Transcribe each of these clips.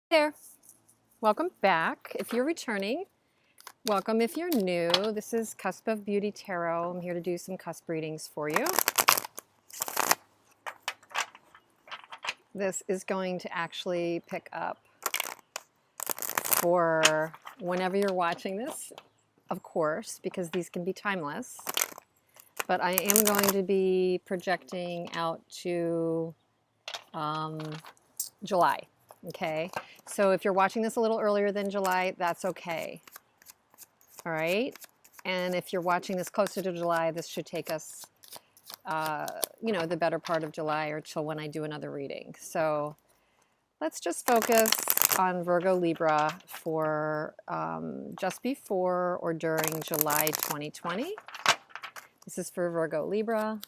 There. Welcome back. If you're returning, welcome if you're new. This is Cusp of Beauty Tarot. I'm here to do some cusp readings for you. This is going to actually pick up for whenever you're watching this, of course, because these can be timeless. But I am going to be projecting out to July. Okay, so if you're watching this a little earlier than July, that's okay. All right, and if you're watching this closer to July, this should take us, the better part of July or till when I do another reading. So let's just focus on Virgo-Libra for just before or during July 2020. This is for Virgo-Libra.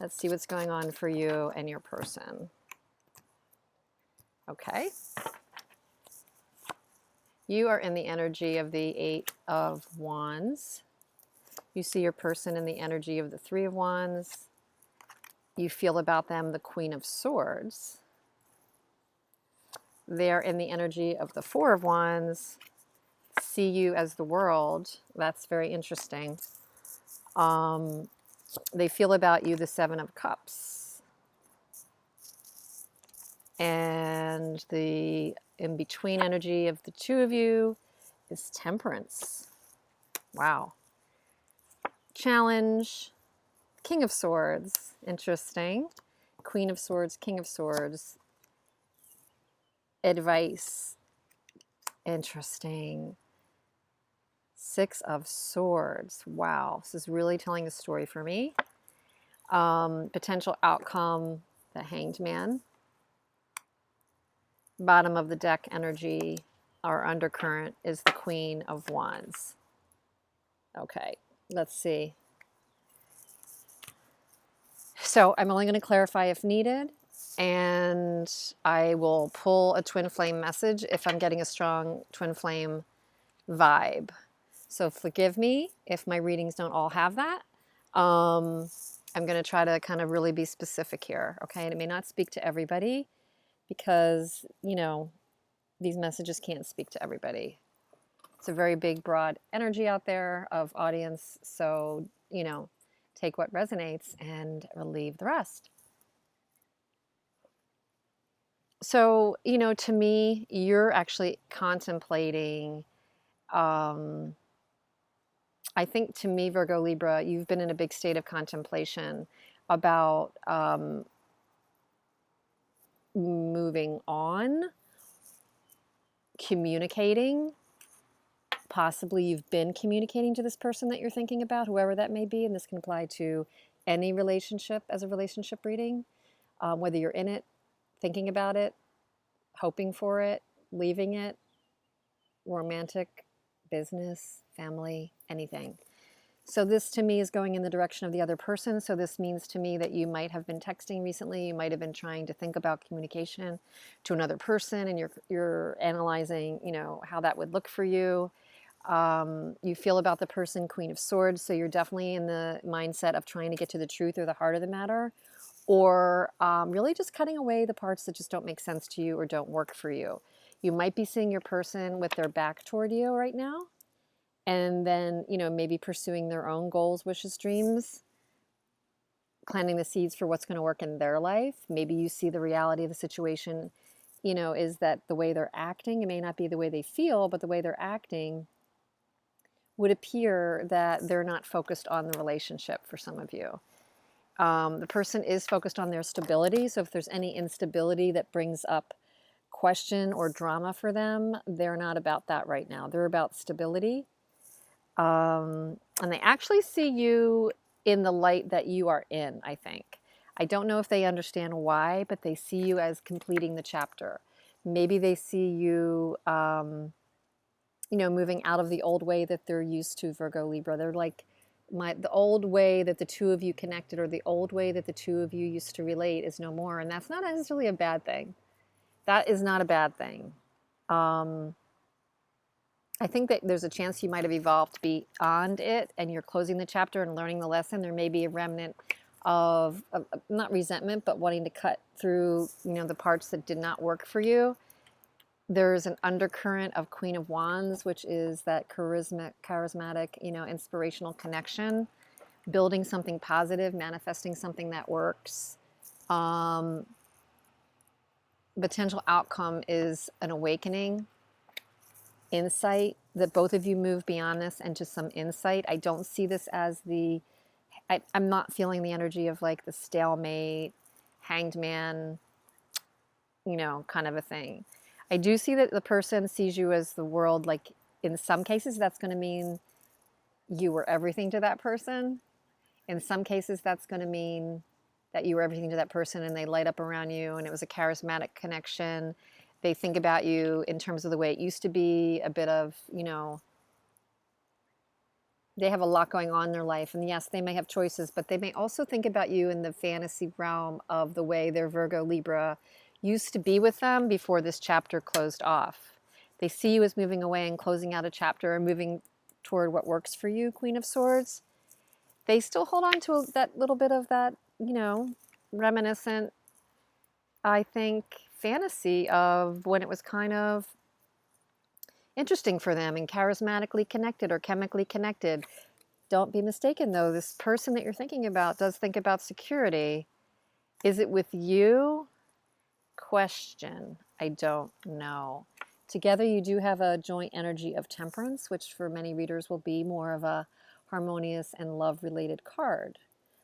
Let's see what's going on for you and your person. Okay. You are in the energy of the Eight of Wands. You see your person in the energy of the Three of Wands. You feel about them the Queen of Swords. They're in the energy of the Four of Wands. See you as the World. That's very interesting. They feel about you the Seven of Cups. And the in-between energy of the two of you is Temperance. Wow. Challenge. King of Swords. Interesting. Queen of Swords, King of Swords. Advice. Interesting. Six of Swords. Wow. This is really telling a story for me. Potential outcome, the Hanged Man. Bottom of the deck energy, our undercurrent, is the Queen of Wands. Okay, let's see. So I'm only going to clarify if needed, and I will pull a twin flame message if I'm getting a strong twin flame vibe. So forgive me if my readings don't all have that. I'm going to try to kind of really be specific here, okay? And it may not speak to everybody, because, these messages can't speak to everybody. It's a very big, broad energy out there of audience. So, take what resonates and leave the rest. So, to me, you're actually contemplating, I think to me, Virgo Libra, you've been in a big state of contemplation about moving on, communicating. Possibly you've been communicating to this person that you're thinking about, whoever that may be, and this can apply to any relationship as a relationship reading, whether you're in it, thinking about it, hoping for it, leaving it, romantic, business, family, anything. So this to me is going in the direction of the other person. So this means to me that you might have been texting recently. You might have been trying to think about communication to another person, and you're analyzing, how that would look for you. You feel about the person, Queen of Swords. So you're definitely in the mindset of trying to get to the truth or the heart of the matter, or really just cutting away the parts that just don't make sense to you or don't work for you. You might be seeing your person with their back toward you right now, and then, maybe pursuing their own goals, wishes, dreams, planting the seeds for what's going to work in their life. Maybe you see the reality of the situation, is that the way they're acting, it may not be the way they feel, but the way they're acting would appear that they're not focused on the relationship for some of you. The person is focused on their stability. So if there's any instability that brings up question or drama for them, they're not about that right now. They're about stability. And they actually see you in the light that you are in, I think. I don't know if they understand why, but they see you as completing the chapter. Maybe they see you, moving out of the old way that they're used to, Virgo Libra. They're like, the old way that the two of you connected, or the old way that the two of you used to relate, is no more. And that's not necessarily a bad thing. That is not a bad thing. I think that there's a chance you might have evolved beyond it, and you're closing the chapter and learning the lesson. There may be a remnant of not resentment, but wanting to cut through, the parts that did not work for you, There's an undercurrent of Queen of Wands, which is that charismatic, you know, inspirational connection, building something positive, manifesting something that works. Potential outcome is an awakening, insight, that both of you move beyond this into some insight. I don't see this as I'm not feeling the energy of like the stalemate, hanged man, you know, kind of a thing. I do see that the person sees you as the world, like in some cases, that's going to mean you were everything to that person. In some cases, that's going to mean that you were everything to that person and they light up around you and it was a charismatic connection. They think about you in terms of the way it used to be, a bit of, you know, they have a lot going on in their life. And yes, they may have choices, but they may also think about you in the fantasy realm of the way their Virgo-Libra used to be with them before this chapter closed off. They see you as moving away and closing out a chapter and moving toward what works for you, Queen of Swords. They still hold on to that little bit of that, you know, reminiscent, I think, fantasy of when it was kind of interesting for them and charismatically connected or chemically connected. Don't be mistaken, though. This person that you're thinking about does think about security. Is it with you? Question. I don't know. Together, you do have a joint energy of temperance, which for many readers will be more of a harmonious and love-related card.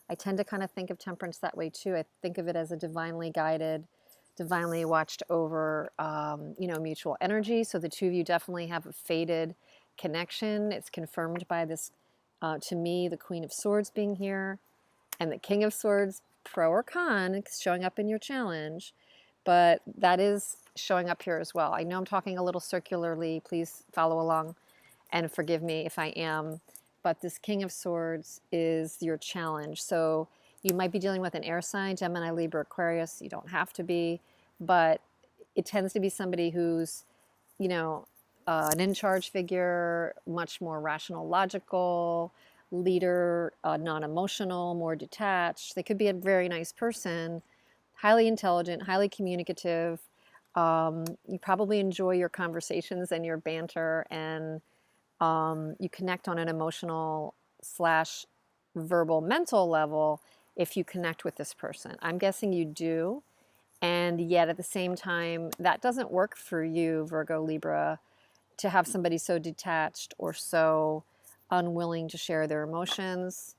I tend to kind of think of temperance that way, too. I think of it as a divinely guided, divinely watched over, you know, mutual energy. So the two of you definitely have a fated connection. It's confirmed by this, to me, the Queen of Swords being here and the King of Swords, pro or con, showing up in your challenge. But that is showing up here as well. I know I'm talking a little circularly. Please follow along and forgive me if I am. But this King of Swords is your challenge. So you might be dealing with an air sign, Gemini, Libra, Aquarius. You don't have to be, but it tends to be somebody who's, you know, an in-charge figure, much more rational, logical, leader, non-emotional, more detached. They could be a very nice person, highly intelligent, highly communicative. You probably enjoy your conversations and your banter, and you connect on an emotional / verbal mental level if you connect with this person. I'm guessing you do. And yet at the same time, that doesn't work for you, Virgo, Libra, to have somebody so detached or so unwilling to share their emotions.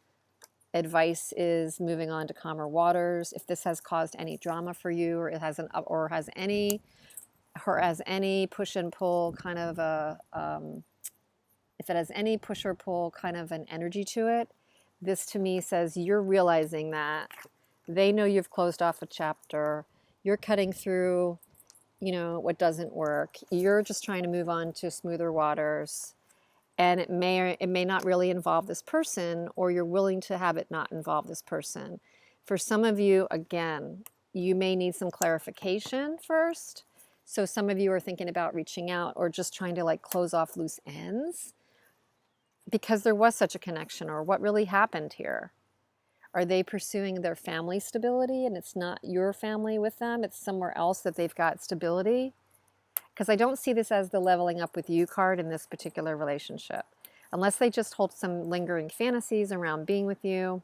Advice is moving on to calmer waters. If this has caused any drama for you, or it has any push and pull kind of a, if it has any push or pull kind of an energy to it, this to me says you're realizing that they know you've closed off a chapter. You're cutting through, you know, what doesn't work. You're just trying to move on to smoother waters. And it may not really involve this person, or you're willing to have it not involve this person. For some of you, again, you may need some clarification first. So some of you are thinking about reaching out or just trying to like close off loose ends because there was such a connection, or what really happened here. Are they pursuing their family stability and it's not your family with them? It's somewhere else that they've got stability? Because I don't see this as the leveling up with you card in this particular relationship. Unless they just hold some lingering fantasies around being with you,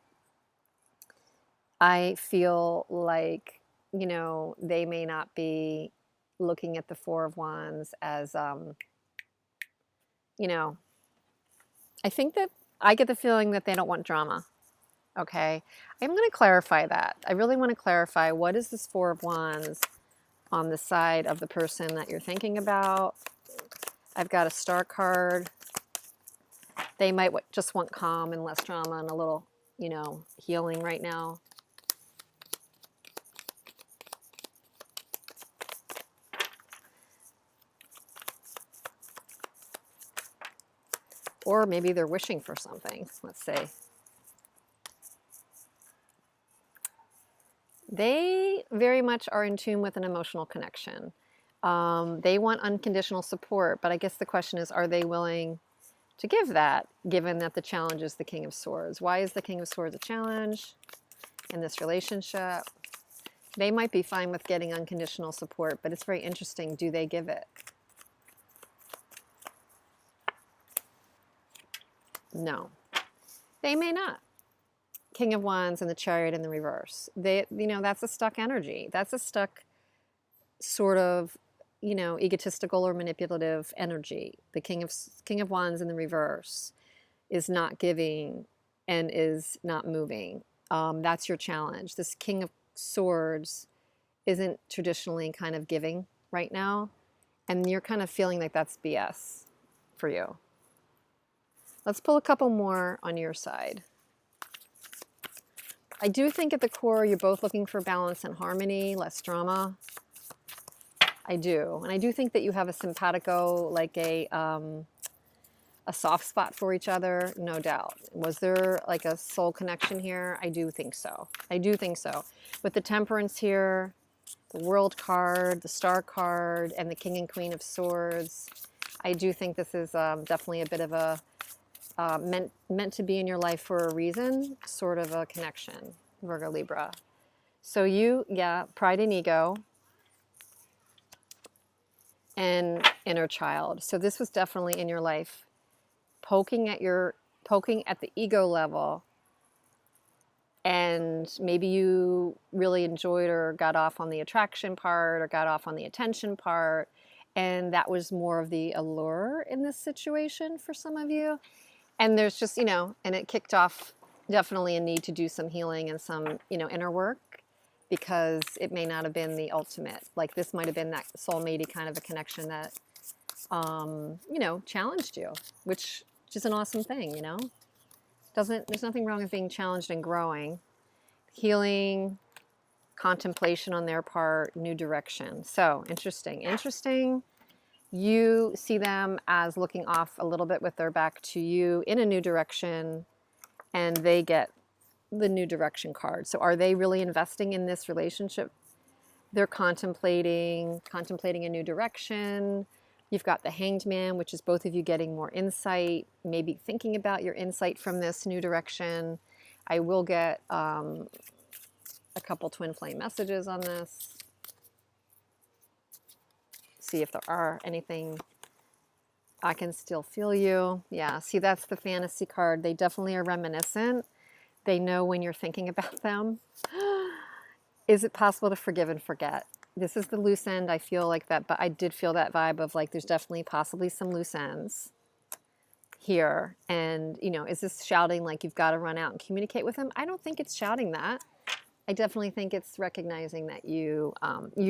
I feel like, you know, they may not be looking at the Four of Wands as, you know, I think that I get the feeling that they don't want drama. Okay, I'm going to clarify that. I really want to clarify, what is this Four of Wands on the side of the person that you're thinking about? I've got a Star card. They might just want calm and less drama and a little, you know, healing right now. Or maybe they're wishing for something. Let's see. They very much are in tune with an emotional connection. They want unconditional support, but I guess the question is, are they willing to give that, given that the challenge is the King of Swords? Why is the King of Swords a challenge in this relationship? They might be fine with getting unconditional support, but it's very interesting. Do they give it? No, they may not. King of Wands and the Chariot in the reverse. That's a stuck energy. That's a stuck sort of, egotistical or manipulative energy. The King of Wands in the reverse is not giving and is not moving. That's your challenge. This King of Swords isn't traditionally kind of giving right now, and you're kind of feeling like that's BS for you. Let's pull a couple more on your side. I do think at the core you're both looking for balance and harmony, less drama. I do. And I do think that you have a simpatico, like a soft spot for each other, no doubt. Was there like a soul connection here? I do think so. I do think so. With the Temperance here, the World card, the Star card, and the King and Queen of Swords, I do think this is definitely a bit of a meant to be in your life for a reason, sort of a connection, Virgo-Libra. So pride and ego and inner child. So this was definitely in your life, poking at the ego level, and maybe you really enjoyed or got off on the attraction part or got off on the attention part, and that was more of the allure in this situation for some of you. And there's just, and it kicked off definitely a need to do some healing and some, inner work, because it may not have been the ultimate. Like this might have been that soulmate-y kind of a connection that, challenged you, which is an awesome thing, There's nothing wrong with being challenged and growing. Healing, contemplation on their part, new direction. So interesting. You see them as looking off a little bit with their back to you in a new direction, and they get the new direction card. So are they really investing in this relationship? They're contemplating a new direction. You've got the Hanged Man, which is both of you getting more insight, maybe thinking about your insight from this new direction. I will get a couple twin flame messages on this. See if there are anything. I can still feel you. Yeah, see, that's the Fantasy card. They definitely are reminiscent. They know when you're thinking about them. Is it possible to forgive and forget? This is the loose end. I feel like that, but I did feel that vibe of like there's definitely possibly some loose ends here. And, is this shouting like you've got to run out and communicate with them? I don't think it's shouting that. I definitely think it's recognizing that you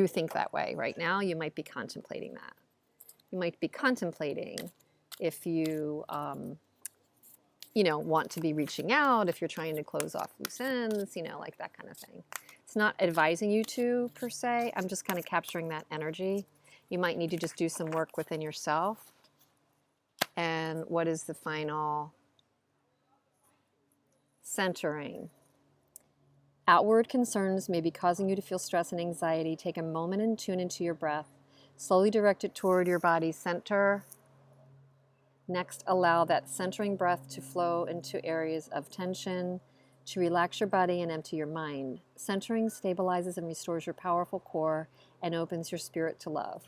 think that way right now. You might be contemplating that. You might be contemplating if you, want to be reaching out, if you're trying to close off loose ends, like that kind of thing. It's not advising you to, per se. I'm just kind of capturing that energy. You might need to just do some work within yourself. And what is the final? Centering. Outward concerns may be causing you to feel stress and anxiety. Take a moment and tune into your breath. Slowly direct it toward your body's center. Next, allow that centering breath to flow into areas of tension, to relax your body and empty your mind. Centering stabilizes and restores your powerful core and opens your spirit to love.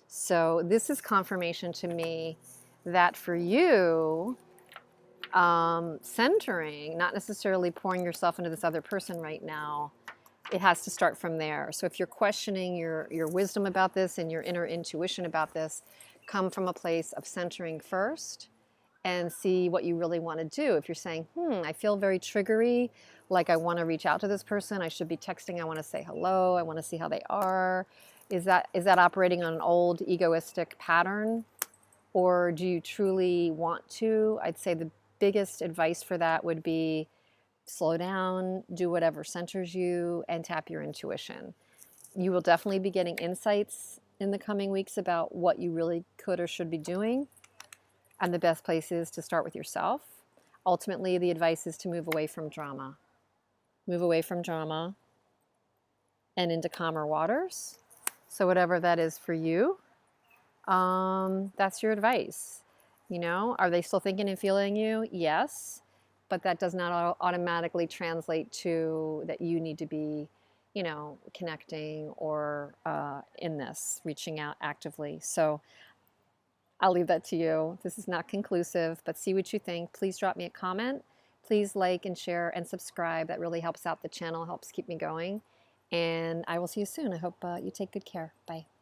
So this is confirmation to me that for you, centering, not necessarily pouring yourself into this other person right now, it has to start from there. So if you're questioning your wisdom about this and your inner intuition about this, come from a place of centering first and see what you really want to do. If you're saying, I feel very triggery, like I want to reach out to this person, I should be texting, I want to say hello, I want to see how they are. Is that operating on an old egoistic pattern? Or do you truly want to? I'd say the biggest advice for that would be slow down, do whatever centers you, and tap your intuition. You will definitely be getting insights in the coming weeks about what you really could or should be doing. And the best place is to start with yourself. Ultimately, the advice is to move away from drama. Move away from drama and into calmer waters. So whatever that is for you, that's your advice. Are they still thinking and feeling you? Yes. But that does not automatically translate to that you need to be, connecting or in this, reaching out actively. So I'll leave that to you. This is not conclusive, but see what you think. Please drop me a comment. Please like and share and subscribe. That really helps out the channel, helps keep me going. And I will see you soon. I hope you take good care. Bye.